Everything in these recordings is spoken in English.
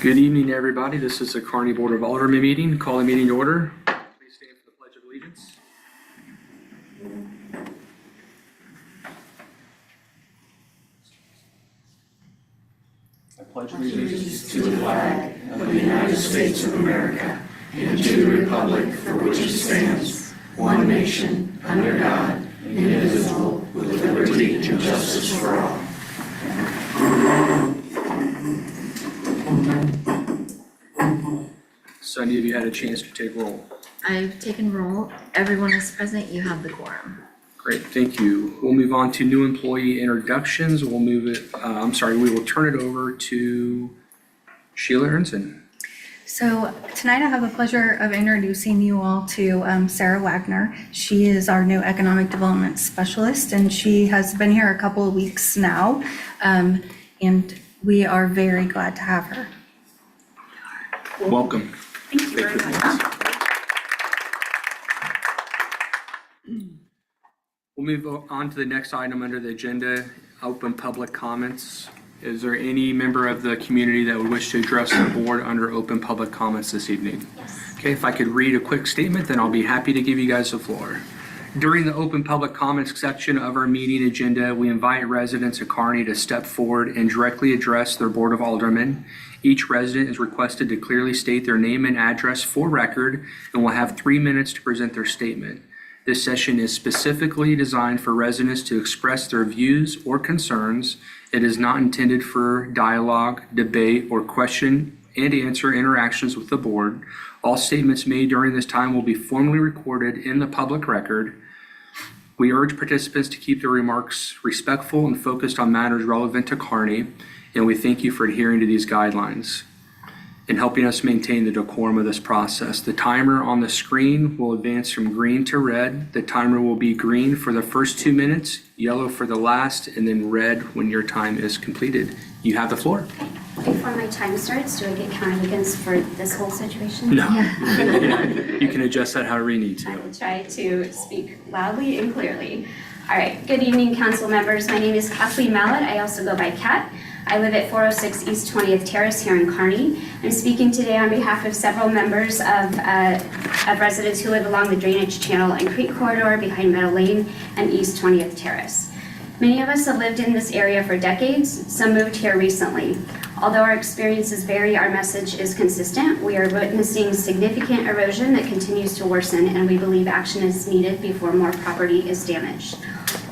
Good evening, everybody. This is the Kearney Board of Aldermen meeting. Call the meeting to order. Please stand for the Pledge of Allegiance. I pledge allegiance to the flag of the United States of America and to the republic for which it stands, one nation, under God, indivisible, with liberty and justice for all. Sunday, have you had a chance to take roll? I've taken roll. Everyone is present. You have the quorum. Great, thank you. We'll move on to new employee introductions. We will turn it over to Sheila Ernson. So tonight I have the pleasure of introducing you all to Sarah Wagner. She is our new economic development specialist, and she has been here a couple of weeks now, and we are very glad to have her. Welcome. Thank you very much. We'll move on to the next item under the agenda, open public comments. Is there any member of the community that would wish to address the board under open public comments this evening? Yes. Okay, if I could read a quick statement, then I'll be happy to give you guys the floor. During the open public comments section of our meeting agenda, we invite residents of Kearney to step forward and directly address their Board of Aldermen. Each resident is requested to clearly state their name and address for record and will have 3 minutes to present their statement. This session is specifically designed for residents to express their views or concerns. It is not intended for dialogue, debate, or question and answer interactions with the board. All statements made during this time will be formally recorded in the public record. We urge participants to keep their remarks respectful and focused on matters relevant to Kearney, and we thank you for adhering to these guidelines and helping us maintain the decorum of this process. The timer on the screen will advance from green to red. The timer will be green for the first 2 minutes, yellow for the last, and then red when your time is completed. You have the floor. Before my time starts, do I get counted against for this whole situation? No. You can adjust that however you need I to. will try to speak loudly and clearly. All right, good evening, council members. My name is Kathleen Mallett. I also go by Kat. I live at 406 East 20th Terrace here in Kearney. I'm speaking today on behalf of several members of residents who live along the drainage channel and creek corridor behind Meadow Lane and East 20th Terrace. Many of us have lived in this area for decades. Some moved here recently. Although our experiences vary, our message is consistent. We are witnessing significant erosion that continues to worsen, and we believe action is needed before more property is damaged.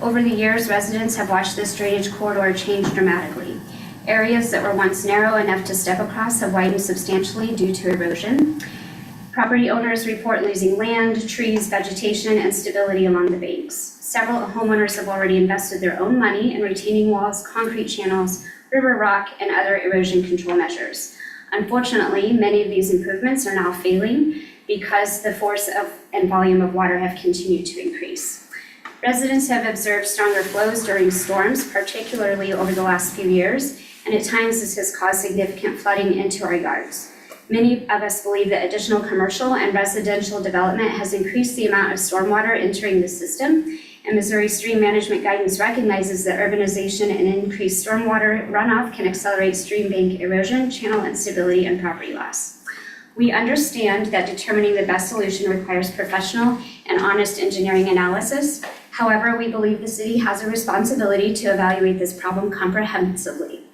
Over the years, residents have watched this drainage corridor change dramatically. Areas that were once narrow enough to step across have widened substantially due to erosion. Property owners report losing land, trees, vegetation, and stability along the banks. Several homeowners have already invested their own money in retaining walls, concrete channels, river rock, and other erosion control measures. Unfortunately, many of these improvements are now failing because the force and volume of water have continued to increase. Residents have observed stronger flows during storms, particularly over the last few years, and at times this has caused significant flooding into our yards. Many of us believe that additional commercial and residential development has increased the amount of stormwater entering the system, and Missouri Stream Management Guidance recognizes that urbanization and increased stormwater runoff can accelerate stream bank erosion, channel instability, and property loss. We understand that determining the best solution requires professional and honest engineering analysis. However, we believe the city has a responsibility to evaluate this problem comprehensively.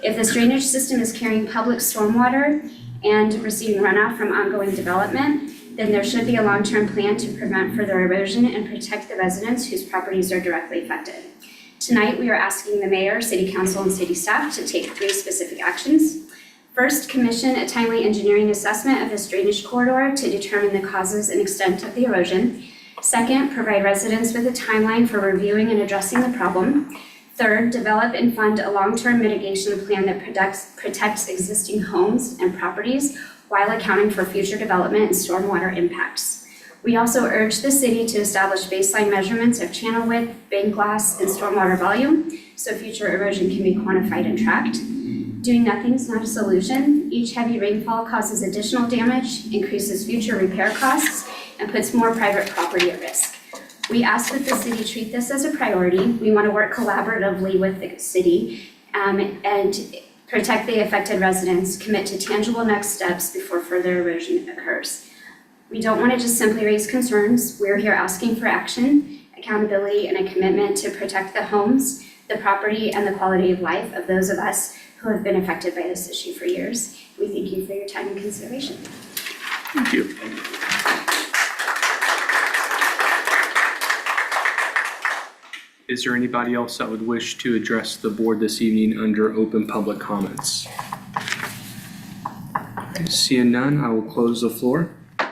If this drainage system is carrying public stormwater and receiving runoff from ongoing development, then there should be a long-term plan to prevent further erosion and protect the residents whose properties are directly affected. Tonight, we are asking the mayor, city council, and city staff to take 3 specific actions. First, commission a timely engineering assessment of this drainage corridor to determine the causes and extent of the erosion. Second, provide residents with a timeline for reviewing and addressing the problem. Third, develop and fund a long-term mitigation plan that protects existing homes and properties while accounting for future development and stormwater impacts. We also urge the city to establish baseline measurements of channel width, bank loss, and stormwater volume so future erosion can be quantified and tracked. Doing nothing is not a solution. Each heavy rainfall causes additional damage, increases future repair costs, and puts more private property at risk. We ask that the city treat this as a priority. We want to work collaboratively with the city and protect the affected residents, commit to tangible next steps before further erosion occurs. We don't want to just simply raise concerns. We're here asking for action, accountability, and a commitment to protect the homes, the property, and the quality of life of those of us who have been affected by this issue for years. We thank you for your time and consideration. Thank you. Is there anybody else that would wish to address the board this evening under open public comments? Seeing none, I will close the floor. We'll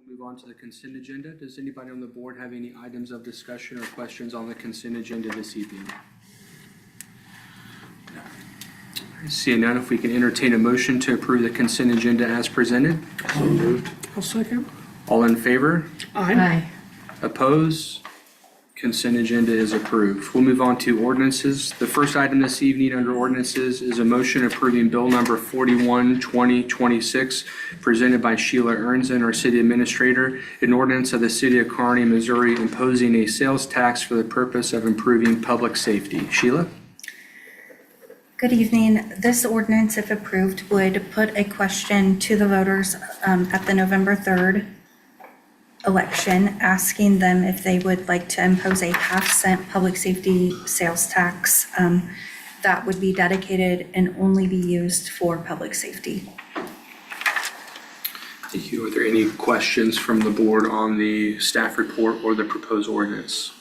move on to the consent agenda. Does anybody on the board have any items of discussion or questions on the consent agenda this evening? Seeing none, if we can entertain a motion to approve the consent agenda as presented. So moved. I'll second. All in favor? Aye. Opposed? Consent agenda is approved. We'll move on to ordinances. The first item this evening under ordinances is a motion approving bill number 41-2026 presented by Sheila Ernzen, our city administrator, an ordinance of the city of Kearney, Missouri imposing a sales tax for the purpose of improving public safety. Sheila? Good evening. This ordinance, if approved, would put a question to the voters at the November 3rd election, asking them if they would like to impose a half-cent public safety sales tax that would be dedicated and only be used for public safety. Thank you. Are there any questions from the board on the staff report or the proposed ordinance?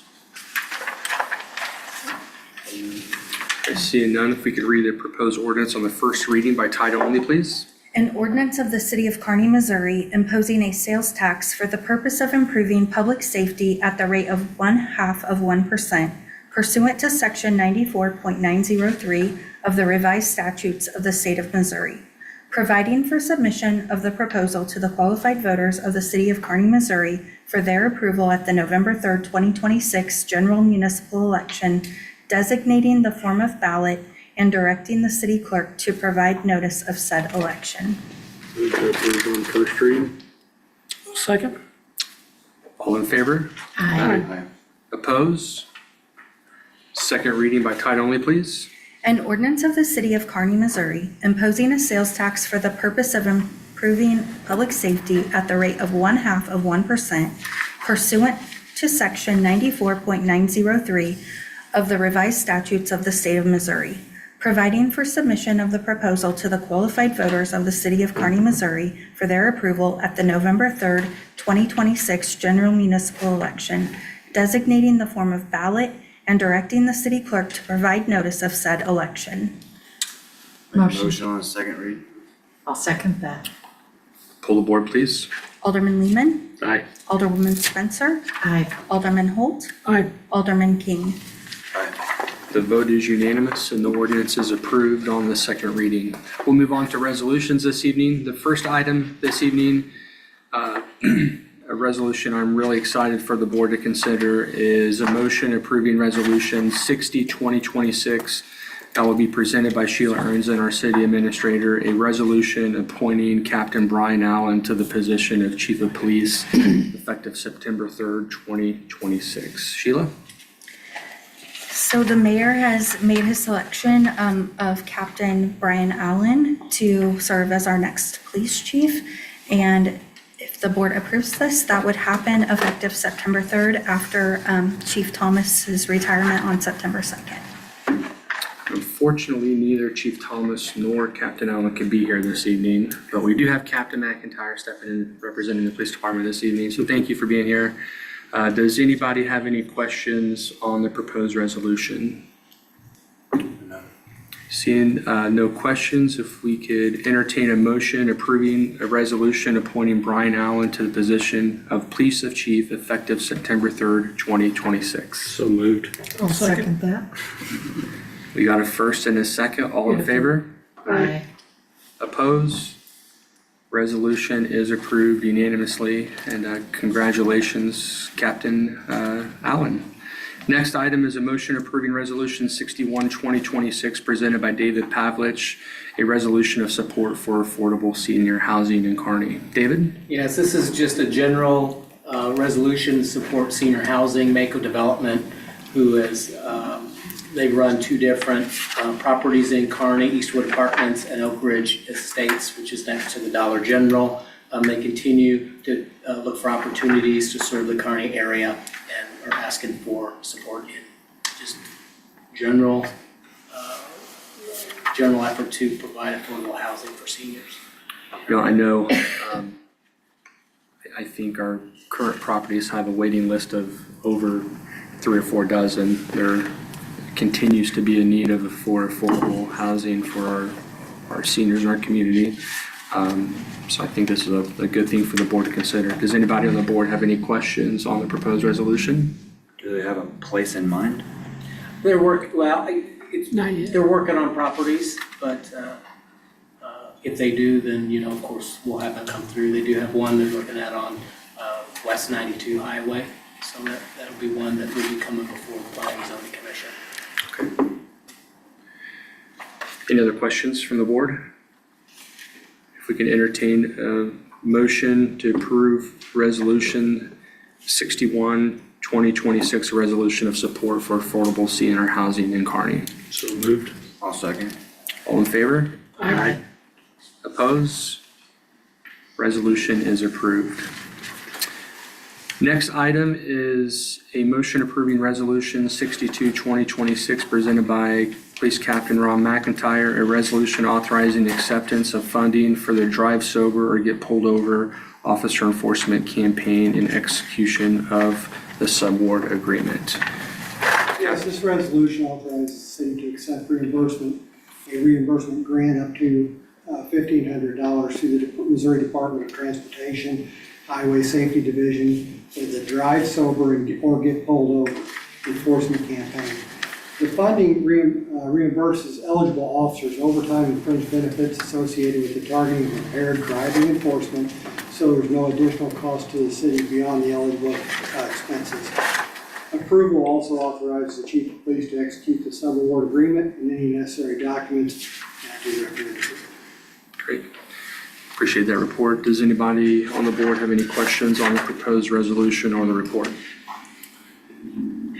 I see none. If we could read the proposed ordinance on the first reading by title only, please. An ordinance of the city of Kearney, Missouri, imposing a sales tax for the purpose of improving public safety at the rate of 0.5% pursuant to section 94.903 of the revised statutes of the state of Missouri, providing for submission of the proposal to the qualified voters of the city of Kearney, Missouri for their approval at the November 3rd, 2026 general municipal election, designating the form of ballot and directing the city clerk to provide notice of said election. Move to approve on first reading. Second. All in favor? Aye. Opposed? Second reading by title only, please. An ordinance of the city of Kearney, Missouri, imposing a sales tax for the purpose of improving public safety at the rate of 0.5% pursuant to section 94.903 of the revised statutes of the state of Missouri, providing for submission of the proposal to the qualified voters of the city of Kearney, Missouri for their approval at the November 3rd, 2026 general municipal election, designating the form of ballot and directing the city clerk to provide notice of said election. Motion. On a second read. I'll second that. Pull the board, please. Alderman Lehman, Aye. Alderwoman Spencer, Aye. Alderman Holt, Aye. Alderman King. The vote is unanimous and the ordinance is approved on the second reading. We'll move on to resolutions this evening. The first item this evening, a resolution I'm really excited for the board to consider, is a motion approving resolution 60-2026 that will be presented by Sheila Ernzen, our city administrator, a resolution appointing Captain Brian Allen to the position of Chief of Police effective September 3rd, 2026. Sheila? So the mayor has made his selection of Captain Brian Allen to serve as our next police chief. And if the board approves this, that would happen effective September 3rd after Chief Thomas's retirement on September 2nd. Unfortunately, neither Chief Thomas nor Captain Allen can be here this evening, but we do have Captain McIntyre stepping in representing the police department this evening. So thank you for being here. Does anybody have any questions on the proposed resolution? No. Seeing no questions, if we could entertain a motion approving a resolution appointing Brian Allen to the position of Police Chief effective September 3rd, 2026. So moved. I'll second that. We got a first and a second. All in favor? Aye. Opposed? Resolution is approved unanimously, and congratulations, Captain Allen. Next item is a motion approving Resolution 61-2026 presented by David Pavlich, a resolution of support for affordable senior housing in Kearney. David? Yes, this is just a general resolution to support senior housing, Mako Development, who has they run two different properties in Kearney, Eastwood Apartments and Oak Ridge Estates, which is next to the Dollar General. They continue to look for opportunities to serve the Kearney area and are asking for support in just general effort to provide affordable housing for seniors. You know, I know, I think our current properties have a waiting list of over 3 or 4 dozen. There continues to be a need for affordable housing for our seniors in our community. So I think this is a good thing for the board to consider. Does anybody on the board have any questions on the proposed resolution? Do they have a place in mind? They're they're working on properties, but if they do, then, you know, of course, we'll have that come through. They do have one they're looking at on West 92 Highway, so that'll be one that will be coming before the Planning and Zoning Commission. Okay. Any other questions from the board? If we can entertain a motion to approve Resolution 61, 2026, a resolution of support for affordable senior housing in Kearney. So moved. I'll second. All in favor? Aye. Oppose? Resolution is approved. Next item is a motion approving Resolution 62, 2026, presented by Police Captain Ron McIntyre, a resolution authorizing acceptance of funding for the Drive Sober or Get Pulled Over Officer Enforcement Campaign and execution of the subward agreement. Yes, this resolution authorizes the city to accept a reimbursement grant up to $1,500 through the Missouri Department of Transportation Highway Safety Division for the Drive Sober or Get Pulled Over Enforcement Campaign. The funding reimburses eligible officers overtime and fringe benefits associated with the targeting of impaired driving enforcement, so there's no additional cost to the city beyond the eligible expenses. Approval also authorizes the chief of police to execute the subaward agreement and any necessary documents. And I do recommend approval. Great. Appreciate that report. Does anybody on the board have any questions on the proposed resolution or the report?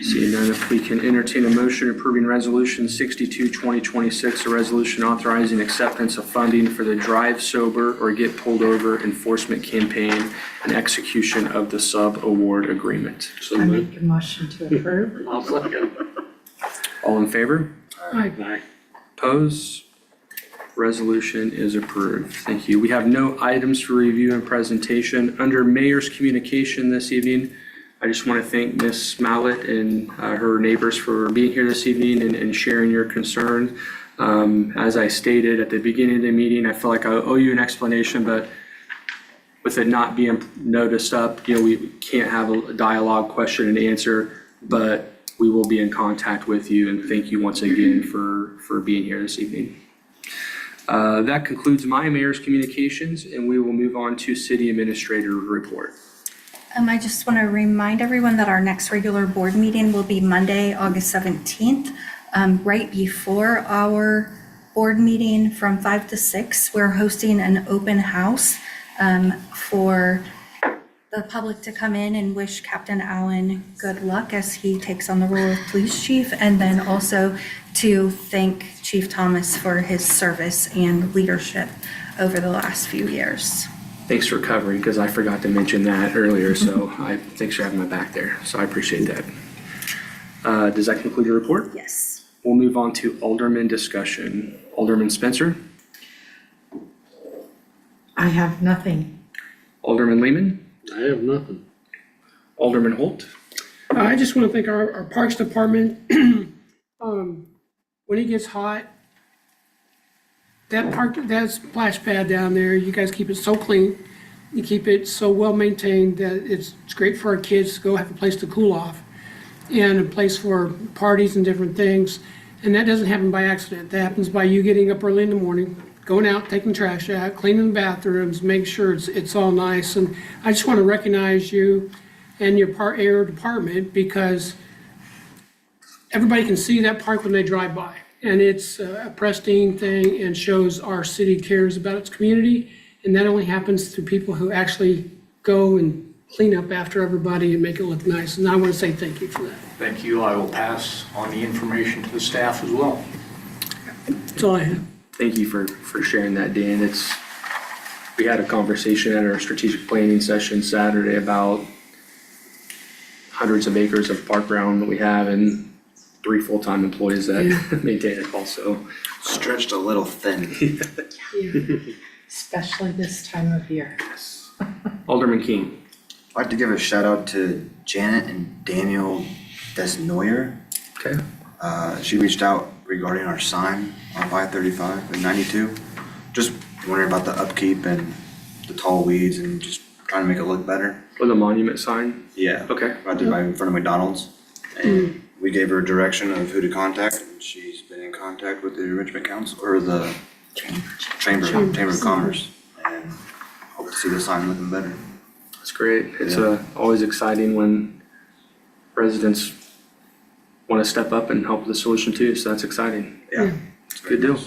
Seeing none, if we can entertain a motion approving Resolution 62, 2026, a resolution authorizing acceptance of funding for the Drive Sober or Get Pulled Over Enforcement Campaign and execution of the sub-award agreement. So I moved. make a motion to approve. I'll second. All in favor? Aye. Oppose? Resolution is approved. Thank you. We have no items for review and presentation. Under Mayor's communication this evening, I just want to thank Ms. Mallett and her neighbors for being here this evening and sharing your concern. As I stated at the beginning of the meeting, I feel like I owe you an explanation, but with it not being noticed up, you know, we can't have a dialogue, question and answer, but we will be in contact with you, and thank you once again for being here this evening. That concludes my mayor's communications, and we will move on to city administrator report. I just want to remind everyone that our next regular board meeting will be Monday, August 17th. Right before our board meeting from 5 to 6, we're hosting an open house for the public to come in and wish Captain Allen good luck as he takes on the role of police chief, and then also to thank Chief Thomas for his service and leadership over the last few years. Thanks for covering, because I forgot to mention that earlier, so thanks for having my back there, so I appreciate that. Does that conclude your report? Yes. We'll move on to Alderman discussion. Alderman Spencer? I have nothing. Alderman Lehman? I have nothing. Alderman Holt? I just want to thank our Parks Department. When it gets hot, that splash pad down there, you guys keep it so clean. You keep it so well maintained that it's great for our kids to go have a place to cool off and a place for parties and different things. And that doesn't happen by accident. That happens by you getting up early in the morning, going out, taking trash out, cleaning the bathrooms, making sure it's all nice. And I just want to recognize you and your department, because everybody can see that park when they drive by. And it's a pristine thing and shows our city cares about its community. And that only happens through people who actually go and clean up after everybody and make it look nice. And I want to say thank you for that. Thank you. I will pass on the information to the staff as well. That's all I have. Thank you for sharing that, Dan. We had a conversation at our strategic planning session Saturday about hundreds of acres of park ground that we have and 3 full-time employees that maintain it also. Stretched a little thin. Especially this time of year. Alderman King. I'd like to give a shout out to Janet and Daniel Desnoyer. Okay. She reached out regarding our sign on 535 and 92. Just wondering about the upkeep and the tall weeds and just trying to make it look better. For the monument sign? Yeah. Okay. Right there by in front of McDonald's. And we gave her direction of who to contact, and she's been in contact with the Richmond Council, or the Chamber of Commerce, and hope to see the sign looking better. That's great. It's always exciting when residents want to step up and help with the solution too, so that's exciting. Yeah. Good deal.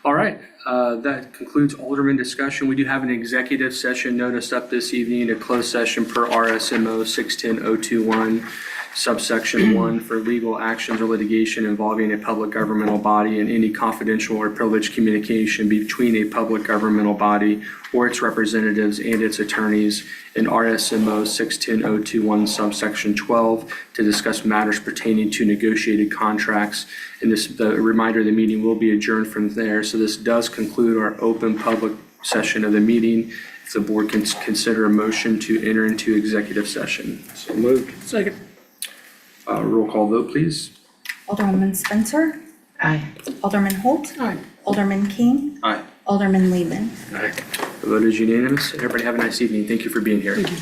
All right, that concludes Alderman discussion. We do have an executive session noticed up this evening, a closed session per RSMO 610021, subsection 1 for legal actions or litigation involving a public governmental body and any confidential or privileged communication between a public governmental body or its representatives and its attorneys, in RSMO 610021, subsection 12, to discuss matters pertaining to negotiated contracts. And the reminder, the meeting will be adjourned from there. So this does conclude our open public session of the meeting. If the board can consider a motion to enter into executive session. So moved. Second. Roll call vote, please. Alderwoman Spencer, Aye. Alderman Holt, All right. Alderman King, Aye. Alderman Lehman. The vote is unanimous. Everybody have a nice evening. Thank you for being here. Thank you.